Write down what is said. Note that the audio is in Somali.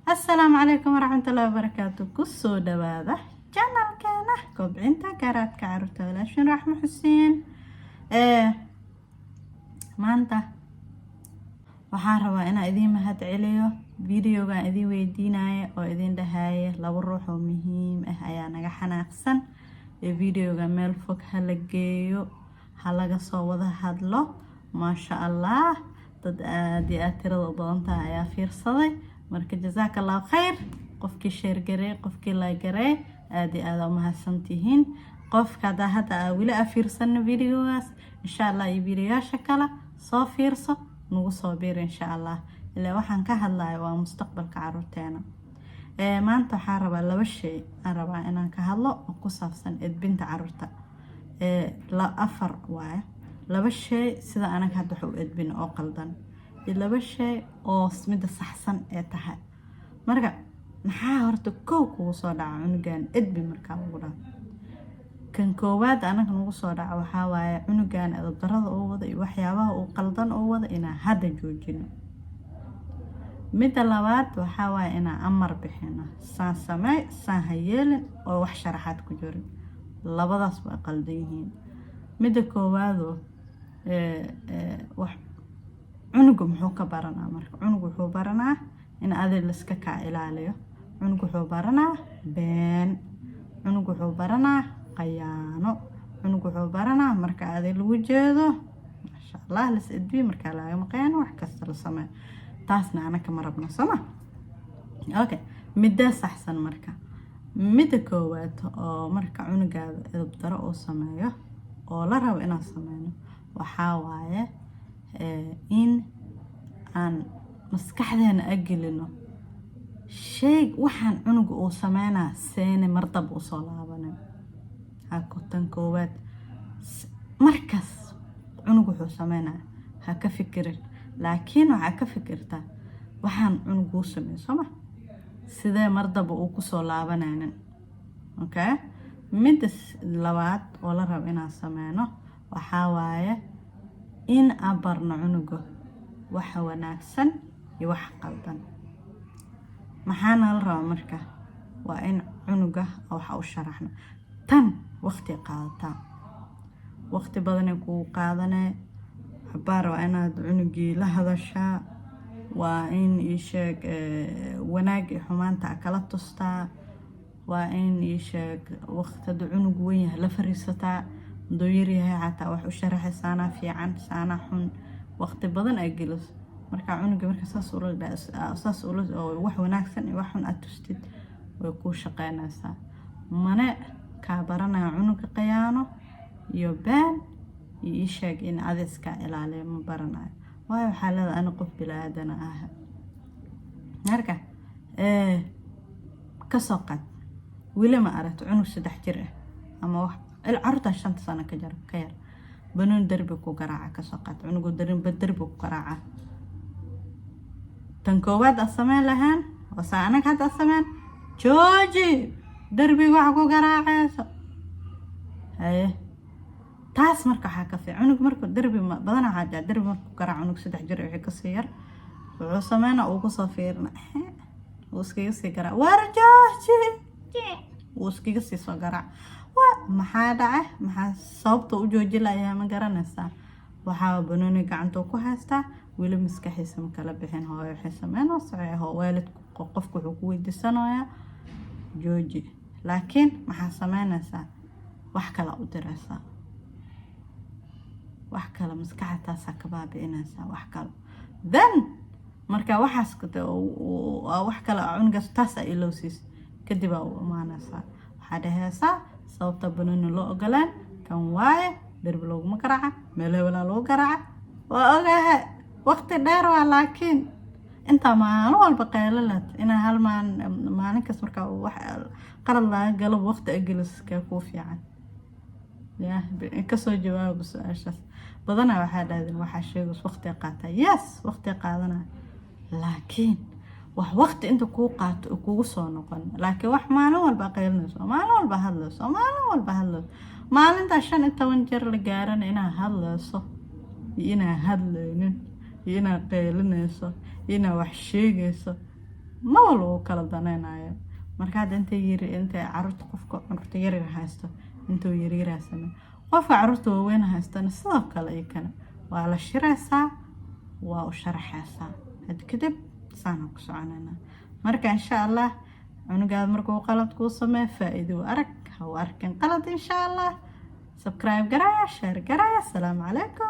السلام عليكم ورحمة الله وبركاته. كسو دواده جنال كانا كوبعينتا كارات كعروتا ولاشين رحمة حسين maanta waxaan rabaa inaan idiin mahad celiyo videogan idiin weydiinaya oo idiin dhahaya laba ruux oo muhiim ah ayaa naga xanaaqsan ee videoga meel fog hala geeyo ha laga soo wada hadlo maasha Allah dad aad iyo aad tirada badan tahay ayaa fiirsaday marka jazakallahu khayr qofkii share garay qofkii like garay aad iyo aad u mahadsantihiin qofka hadda wili fiirsan videogaas insha Allah iyo videoyaasha kale soo fiirso nagu soo biir insha Allah ilaa waxaan ka hadlayo waa mustaqbalka carruurteena maanta waxaan rabaa laba shay aan rabaa inaan ka hadlo oo ku saabsan edbinta carruurta la afar waaye laba shay sida anaga hadda wax u edbin oo qaldan laba shay oo midda saxsan ee tahay marka maxaa horta kugu soo dhaca cunugan edbin marka ugu dhaco kan koowaad anaga nagu soo dhaca waxaa waaye cunugan edab darada oo wada iyo waxyaabaha uu qaldan oo wada inaan hadda joojino midda labaad waxaa waaye inaan amar bixino saan samee saan hayeelin oo wax sharaxaad ku jirin labadaas waa qaldan yihiin midda koowaad wax cunugu muxuu ka baranaa marka cunugu wuxuu baranaa in adil iska ka ilaaliyo cunugu wuxuu baranaa been cunugu wuxuu baranaa qayaano cunugu wuxuu baranaa marka adil lagu jeedo masha Allah la sidii marka laga maqaan wax kasta la sameeyo taasna anaka ma rabno sama okay midda saxsan marka midda koowaad oo marka cunugaada edab daro oo sameeyo oo la rabo inaan sameeyno waxaa waaye in aan maskaxdeena agelino shay waxaan cunuga uu sameynaa seene mardab u soo laabanin hako tan koowaad markas cunuga wuxuu sameynaa ha ka fikirin laakiin waxaa ka fikirtaa waxaan cunugu sameeyo soma sidee mardab uu ku soo laabanaynin okay midda labaad oo la rabo inaan sameeyno waxaa waaye in aan barno cunuga waxa wanaagsan iyo wax qaldan maxaana la rabaa marka waa in cunuga waxa u sharaxno tan waqti qaadata waqti badan ku qaadanay xabaar waa inaad cunugii la hadashaa waa in ii sheeg wanaag iyo xumaanta kala tustaa waa in ii sheeg waqtiga cunug weyn yahay la fariisataa dooyir yahay xataa wax u sharaxaysaana fiican saana xun waqti badan ay gelis marka cunuga marka saas ula oo wax wanaagsan iyo wax xun aad tustid way ku shaqeynaysaa mana ka baranaa cunuga qayaano iyo baan iyo sheeg in adiska ilaaliyo ma baranayo waayo xaalada ana qof bilaadan ah marka ka soo qad wili ma aragto cunug 3 jir ah ama wax العرض عشان سنة كجر كير بنون دربك وقراعة كسقط عنقو دربك وقراعة تنكوات السمان لهان وسانك هذا السمان جوجي دربي وحكو قراعة هاي تاس مركا حاكا في عنق مركو دربي بدنا حاجة دربي مركو قراعة عنق 3 جرع وحكا صير وعصمانا اوكو صفيرنا وسكي قراعة ورجوجي وسكي سو قراعة maxaa dhacay maxaa sababta u joojilaya ma garanaysaa waxa banooni gacanta ku haystaa wili maskaxiisa ma kala bixin hooyo waxay sameeyaan saxiix waalidku qofku wuxuu ku weydiisanayaa jooji laakiin maxaa sameynaysaa wax kala u diraysaa wax kala maskaxtaas ka baabi'inaysaa wax kala then marka waxaas wax kala cunugaas taas ay ilowsis kadib aa u imaanaysaa waxaa dhahaysaa sababta banooni loo ogolaan kan waaye darbi loogu garaaca meel wala loo garaaca waa ogahay waqti dheer waa laakiin inta maalin walba qeylad ina hal maalin kas marka wax qalad laga galo waqti agelis ka ku fiican yaa ka soo jawaab su'aashaas badana waxa dhaadin waxa sheego waqti qaata yes waqti qaadana laakiin wax waqti inta ku qaato kugu soo noqon laakiin wax maalin walba qeylnayso maalin walba hadlayso maalinta 15 jeer la gaaran inaa hadlayso inaa hadlaynin inaa qeylinayso inaa wax sheegayso ma lagu kala danaynayo marka hadda inta caruurta qofka caruurta yar yar haysto intuu yar yar haysto qofka caruurta waaweyn haystana sidoo kale iyakana waa la shiraysaa waa u sharaxaysaa had kadib saan ku soconayna marka insha Allah cunugaad markuu qalad ku sameeyo faa'iido arag ha u arkin qalad insha Allah subscribe garaya share garaya assalamu alaykum